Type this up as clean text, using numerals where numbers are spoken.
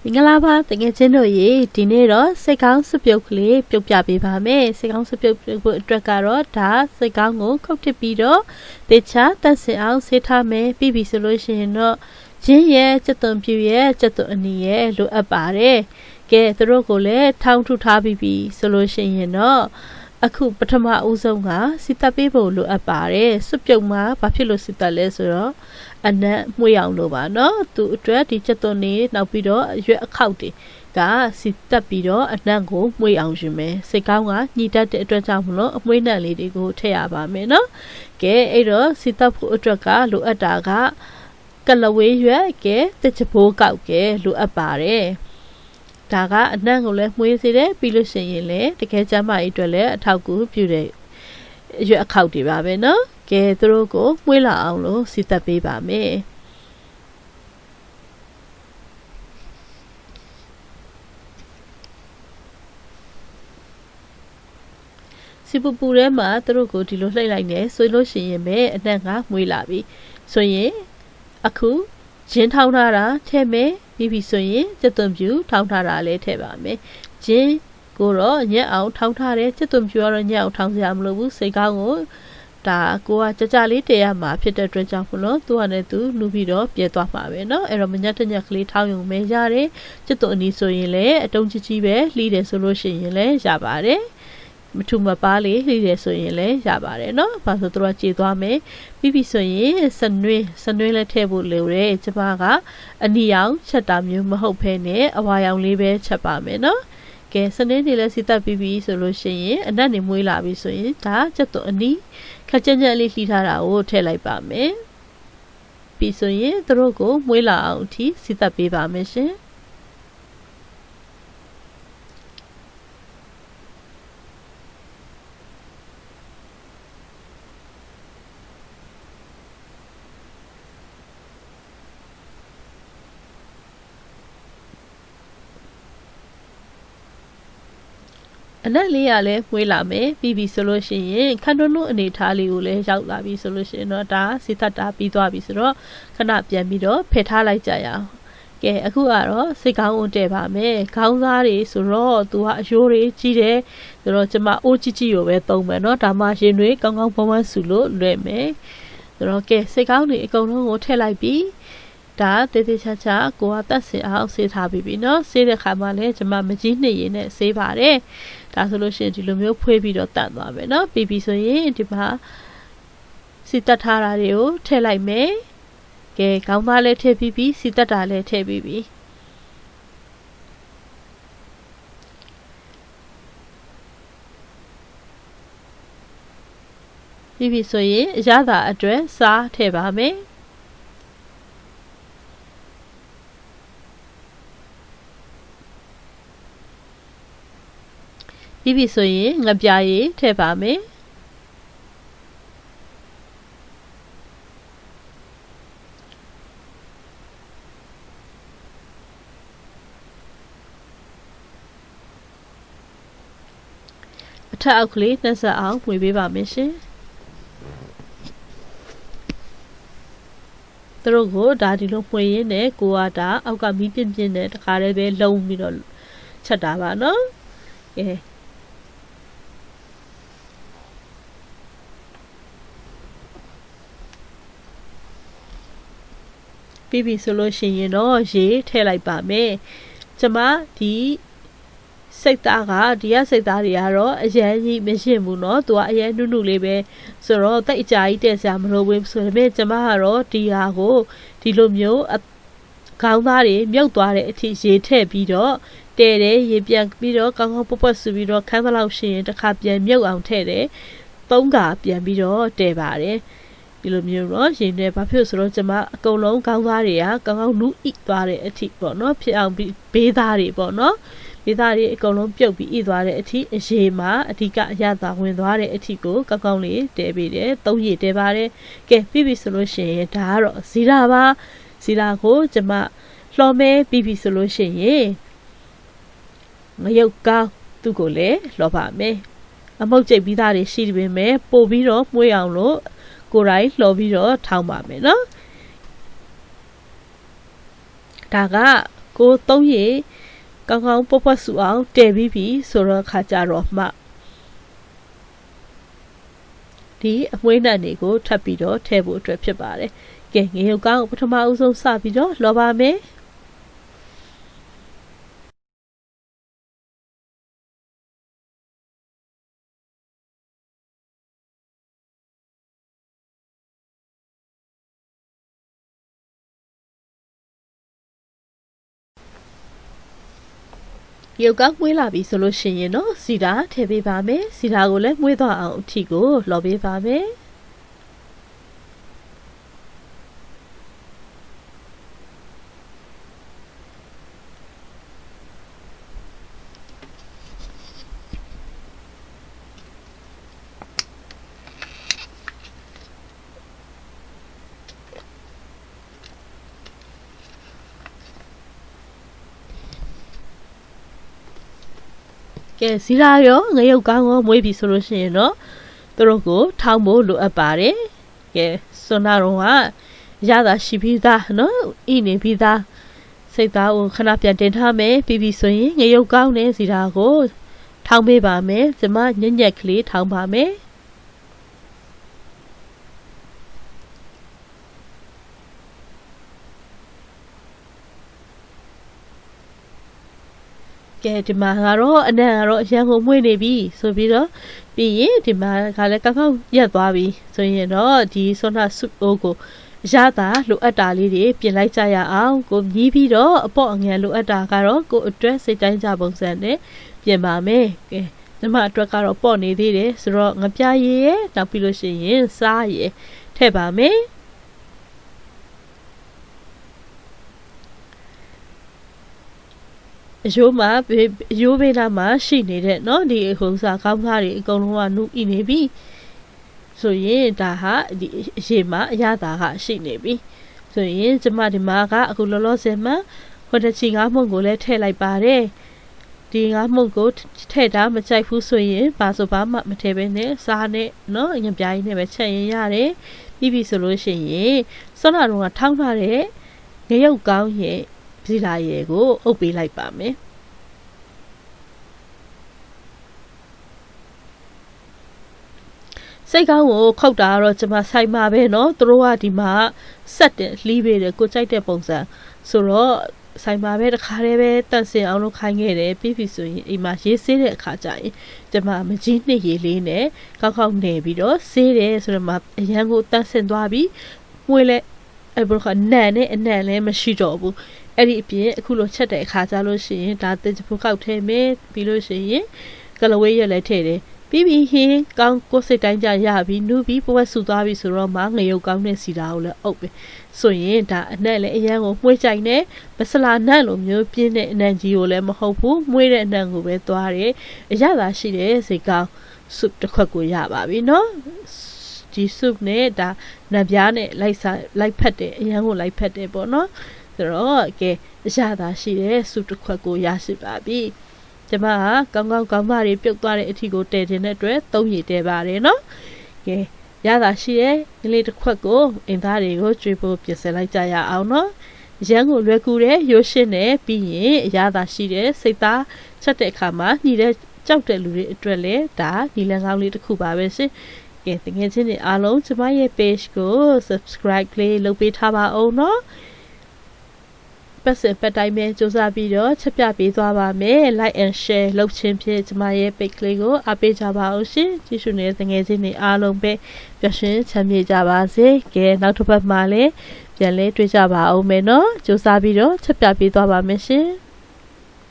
င်္ဂလာပါတကယ်ချင်းတို့ရေဒီနေ့တော့စိတ်ကောင်းစပြုတ်ကလေးပြုတ်ပြပေးပါမယ်စိတ်ကောင်းစပြုတ်ဖို့အတွက်ကတော့ဒါစိတ်ကောင်းကိုခုတ်ထစ်ပြီးတော့တေချာတက်စင်အောင်ဆေးထားမယ်ပြီးပြီဆိုလို့ရှိရင်တော့ဂျင်းရဲ့စက်သွန်ပြူရဲ့စက်သွန်အနီရဲ့လိုအပ်ပါတယ်ကဲသူတို့ကိုလည်းထောင်းထုထားပြီးပြီဆိုလို့ရှိရင်တော့အခုပထမဦးဆုံးကစီတက်ပေးဖို့လိုအပ်ပါတယ်စွပ်ပြုတ်မှာဘာဖြစ်လို့စီတက်လဲဆိုတော့အနက်မှွေအောင်လို့ပါเนาะသူအတွက်ဒီချက်သွန်နေနောက်ပြီးတော့ရွက်အခောက်တွေကစီတက်ပြီးတော့အနက်ကိုမှွေအောင်ယူမယ်စိတ်ကောင်းကညှိတတ်တဲ့အတွက်ကြောင့်မလို့အမွှေးနံလေးတွေကိုထည့်ရပါမယ်เนาะကဲအဲ့တော့စီတက်ဖို့အတွက်ကလိုအပ်တာကကလဝေးရွက်ကဲတစ်ချပိုးကောက်ကဲလိုအပ်ပါတယ်ဒါကအနံ့ကိုလည်းမှွေးစေတယ်ပြီးလို့ရှိရင်လည်းတကယ်ကျမကြီးအတွက်လည်းအထောက်အကူပြုတဲ့ရွက်အခောက်တွေပါပဲเนาะကဲသူတို့ကိုမှွေးလာအောင်လို့စီတက်ပေးပါမယ်စီပူပူထဲမှာသူတို့ကိုဒီလိုလှိမ့်လိုက်နေဆိုလို့ရှိရင်ပဲအနံ့ကမှွေးလာပြီဆိုရင်အခုဂျင်းထောင်းထားတာထည့်မယ်ပြီးပြီဆိုရင်စက်သွန်ပြူထောင်းထားတာလည်းထည့်ပါမယ်ဂျင်းကိုတော့ညက်အောင်ထောင်းထားတယ်စက်သွန်ပြူကတော့ညက်အောင်ထောင်းစရာမလိုဘူးစိတ်ကောင်းကိုဒါကိုကကြလေးတရမှာဖြစ်တဲ့အတွက်ကြောင့်မလို့သူကလည်းသူလူပြီးတော့ပြဲသွားမှာပဲเนาะအဲ့တော့မညက်တညက်ကလေးထောင်းရုံပဲရတယ်စက်သွန်အနီဆိုရင်လည်းအတုံးကြီးပဲလှီးတယ်ဆိုလို့ရှိရင်လည်းရပါတယ်မထူမပါလေးလှီးတယ်ဆိုရင်လည်းရပါတယ်เนาะဘာလို့သူကကြေသွားမယ်ပြီးပြီဆိုရင်စနွေးလည်းထည့်ဖို့လိုတယ်ကျမကအနီရောင်ချက်တာမျိုးမဟုတ်ဘဲနဲ့အဝါရောင်လေးပဲချက်ပါမယ်เนาะကဲစနေနေ့လည်းစီတက်ပြီးပြီဆိုလို့ရှိရင်အနက်နေမွေးလာပြီဆိုရင်ဒါချက်သွန်အနီခက်ကြက်ကြက်လေးလှီးထားတာကိုထည့်လိုက်ပါမယ်ပြီးဆိုရင်သူတို့ကိုမွေးလာအောင်အထိစီတက်ပေးပါမယ်ရှင်အနက်လေးရလဲမွေးလာမယ်ပြီးပြီဆိုလို့ရှိရင်ခန္ဓာနုအနေထားလေးကိုလည်းရောက်လာပြီဆိုလို့ရှိရင်တော့ဒါစီသက်တာပြီးသွားပြီဆိုတော့ခဏပြန်ပြီးတော့ဖယ်ထားလိုက်ကြရအောင်ကဲအခုကတော့စိတ်ကောင်းဝင်တဲ့ပါမယ်ခေါင်းသားတွေဆိုတော့သူကအယိုးတွေကြီးတယ်ဆိုတော့ကျမအိုးကြီးကြီးကိုပဲသုံးမယ်เนาะဒါမှရင်တွေကောင်းကောင်းပန်းပန်းဆူလို့လွယ်မယ်ဆိုတော့ကဲစိတ်ကောင်းတွေအကုန်လုံးကိုထည့်လိုက်ပြီးဒါတေးသေးချာချာကိုကတက်စင်အောင်ဆေးထားပြီးပြီเนาะဆေးတဲ့ခါမှလည်းကျမမကြီးနှစ်ရည်နဲ့ဆေးပါတယ်ဒါဆိုလို့ရှိရင်ဒီလိုမျိုးဖွေးပြီးတော့တတ်သွားမယ်เนาะပြီးပြီဆိုရင်ဒီမှာစီတက်ထားတာတွေကိုထည့်လိုက်မယ်ကဲခေါင်းသားလည်းထည့်ပြီးပြီစီတက်တာလည်းထည့်ပြီးပြီပြီးပြီဆိုရင်အရသာအတွက်စားထည့်ပါမယ်ပြီးပြီဆိုရင်ငပြားရည်ထည့်ပါမယ်အထက်အောက်ကလေးနှက်ဆက်အောင်ဝေပေးပါမယ်ရှင်သူတို့ကိုဒါဒီလိုမှွေရင်းနဲ့ကိုကဒါအောက်ကမီးပြင်းပြင်းနဲ့တခါတည်းပဲလုံပြီးတော့ချက်တာပါနော်ကဲပြီးပြီဆိုလို့ရှိရင်တော့ရေထည့်လိုက်ပါမယ်ကျမဒီစိတ်သားကဒီကစိတ်သားတွေကတော့အရန်ကြီးမရှင်းဘူးเนาะသူကအရန်နုနုလေးပဲဆိုတော့တိတ်အကြာကြီးတက်စရာမလိုဘူးဆိုပေမဲ့ကျမကတော့ဒီဟာကိုဒီလိုမျိုးခေါင်းသားတွေမြုပ်သွားတဲ့အထိရေထည့်ပြီးတော့တဲတယ်ရေပြန်ပြီးတော့ကောင်းကောင်းပွတ်ပွတ်ဆူပြီးတော့ခန်းသလောက်ရှိရင်တစ်ခါပြန်မြုပ်အောင်ထည့်တယ်၃ခါပြန်ပြီးတော့တဲပါတယ်ဒီလိုမျိုးတော့ရင်ထဲဘာဖြစ်ဆိုတော့ကျမအကုန်လုံးခေါင်းသားတွေကကောင်းကောင်းနူးဣသွားတဲ့အထိပေါ့နော်ဖြစ်အောင်ပြီးဘေးသားတွေပေါ့နော်ဘေးသားတွေအကုန်လုံးပြုတ်ပြီးဣသွားတဲ့အထိအရေမှာအဓိကအရသာဝင်သွားတဲ့အထိကိုကောင်းကောင်းလေးတဲပေးတယ်၃ရေတဲပါတယ်ကဲပြီးပြီဆိုလို့ရှိရင်ဒါကတော့ဇီရာပါဇီရာကိုကျမလှော်မဲပြီးပြီဆိုလို့ရှိရင်ငရုတ်ကောင်းသူ့ကိုလည်းလှော်ပါမယ်အမုတ်ကျိတ်ပြီးသားတွေရှိပေမဲ့ပို့ပြီးတော့မှုေးအောင်လို့ကိုယ်တိုင်လှော်ပြီးတော့ထောင်းပါမယ်နော်ဒါက ကိုသုံးရည်ကောင်းကောင်းပွတ်ဆူအောင်တည်ပြီးပြီဆိုတော့ခါကြတော့မှဒီအမွှေးနံတွေကိုထပ်ပြီးတော့ထည့်ဖို့အတွက်ဖြစ်ပါတယ်ကဲငရုတ်ကောင်းပထမဦးဆုံးစပြီးတော့လောပါမယ်ရုပ်ကောင်းမွေးလာပြီဆိုလို့ရှိရင်တော့စီတာထည့်ပေးပါမယ်စီတာကိုလည်းမွေးသွားအောင်အထီကိုလော်ပေးပါမယ်ကဲစီရာရောငရုတ်ကောင်းရောမွေးပြီဆိုလို့ရှိရင်တော့သူတို့ကိုထောင်းဖို့လိုအပ်ပါတယ်ကဲစွန်နာတော့ကရတာရှိပြီးသားနော်ဤနေပြီးသားစိတ်သားကိုခဏပြန်တင်ထားမယ်ပြီးပြီဆိုရင်ငရုတ်ကောင်းနဲ့စီရာကိုထောင်းပေးပါမယ်ကျမညက်ညက်ကလေးထောင်းပါမယ်ကဲဒီမှာကတော့အနံ့ကတော့အရန်ကိုမွေးနေပြီဆိုပြီးတော့ပြီးရင်ဒီမှာကလည်းကောင်းကောင်းရက်သွားပြီဆိုရင်တော့ဒီဆွမ်းနာဆုအိုးကိုရတာလိုအပ်တာလေးတွေပြင်လိုက်ကြရအောင်ကိုမြည်ပြီးတော့အပေါ့အငယ်လိုအပ်တာကတော့ကိုအတွက်စိတ်တိုင်းကြပုံစံနဲ့ပြင်ပါမယ်ကဲဒီမှာအတွက်ကတော့ပေါ့နေသေးတယ်ဆိုတော့ငပြားရည်ရဲ့နောက်ပြီးလို့ရှိရင်စားရည်ထည့်ပါမယ်အယိုးမှာအယိုးဘေးနားမှာရှိနေတဲ့เนาะဒီဟိုစားကောင်းသားတွေအကုန်လုံးကနုဤနေပြီဆိုရင်ဒါဟာဒီအရေးမှာအရသာကရှိနေပြီဆိုရင်ကျမဒီမှာကအခုလောလောဆယ်မှာဟိုတချီငါးမှုန့်ကိုလည်းထည့်လိုက်ပါတယ်ဒီငါးမှုန့်ကိုထည့်တာမကြိုက်ဘူးဆိုရင်ဘာဆိုဘာမှမထည့်ဘဲနဲ့စားနဲ့เนาะငပြားကြီးနဲ့ပဲချက်ရင်ရတယ်ပြီးပြီဆိုလို့ရှိရင်စောနာတော့ထောင်းထားတဲ့ငရုတ်ကောင်းရဲ့စီလာရဲကိုအုပ်ပေးလိုက်ပါမယ်စိတ်ကောင်းကိုခုတ်တာတော့ကျွန်မဆိုင်မှာပဲเนาะသူတို့ကဒီမှာဆက်တယ်လှီးပေးတယ်ကိုကြိုက်တဲ့ပုံစံဆိုတော့ဆိုင်မှာပဲတခါတည်းပဲတန့်စင်အောင်လုပ်ခိုင်းခဲ့တယ်ပြီးပြီဆိုရင်အိမ်မှာရေးဆေးတဲ့အခါကျရင်ကျွန်မမကြီးနှစ်ရေးလေးနဲ့ကောက်ကောက်နေပြီးတော့ဆေးတယ်ဆိုတော့မှအရန်ကိုတန့်စင်သွားပြီးမွေးလဲအဲ့ဘက်ကနန်နဲ့အနံ့လည်းမရှိတော့ဘူးအဲ့ဒီအပြင်အခုလိုချက်တဲ့အခါကျလို့ရှိရင်ဒါတင်ချဖို့ကောက်ထဲမယ်ပြီးလို့ရှိရင်ကလဝေးရက်လည်းထည့်တယ်ပြီးပြီးဟင်းကောင်းကိုစိတ်တိုင်းကြရပြီးနူးပြီးပွက်ဆူသွားပြီဆိုတော့မှငရုတ်ကောင်းတဲ့စီတာကိုလည်းအုပ်ပဲဆိုရင်ဒါအနံ့လည်းအရန်ကိုမှွေးကြိုင်နေမဆလာနံ့လိုမျိုးပြင်းတဲ့အနံ့ကြီးကိုလည်းမဟုတ်ဘူးမှွေးတဲ့အနံ့ကိုပဲသွားတယ်အရသာရှိတဲ့စိတ်ကောင်းဆုပ်တစ်ခွက်ကိုရပါပြီเนาะဒီဆုပ်နဲ့ဒါနံပြားနဲ့လိုက်ဖက်တယ်အရန်ကိုလိုက်ဖက်တယ်ပေါ့เนาะဆိုတော့ကဲအရသာရှိတဲ့ဆုပ်တစ်ခွက်ကိုရရှိပါပြီကျမကကောင်းကောင်းသားတွေပြုတ်သွားတဲ့အထီကိုတည်တင်တဲ့အတွက်သုံးရည်တည်ပါတယ်နော်ကဲရတာရှိရဲ့ကလေးတစ်ခွက်ကိုအင်သားတွေကိုကျွေးဖို့ပြင်ဆင်လိုက်ကြရအောင်နော်ရန်ကိုလွယ်ကူတဲ့ရိုးရှင်းနဲ့ပြီးရင်ရတာရှိတဲ့စိတ်သားချက်တဲ့အခါမှာညီတဲ့ကြောက်တဲ့လူတွေအတွက်လည်းဒါညီလန်းကောင်းလေးတစ်ခုပါပဲရှင်ကဲတကယ်ချင်းတွေအားလုံးကျမရဲ့ page ကို subscribe လေးလုပ်ပေးထားပါအောင်နော်ပတ်စင်ပတ်တိုင်းပဲစူးစမ်းပြီးတော့ချက်ပြပေးသွားပါမယ် like and share လုပ်ခြင်းဖြင့်ကျမရဲ့ page လေးကိုအားပေးကြပါအောင်ရှင်ကြည့်ရှုနေတဲ့ငယ်ချင်းတွေအားလုံးပဲပျော်ရွှင်ချမ်းမြေ့ကြပါစေကဲနောက်တစ်ပတ်မှာလည်းပြန်လဲတွေ့ကြပါအောင်မယ်နော်စူးစမ်းပြီးတော့ချက်ပြပေးသွားပါမယ်ရှင်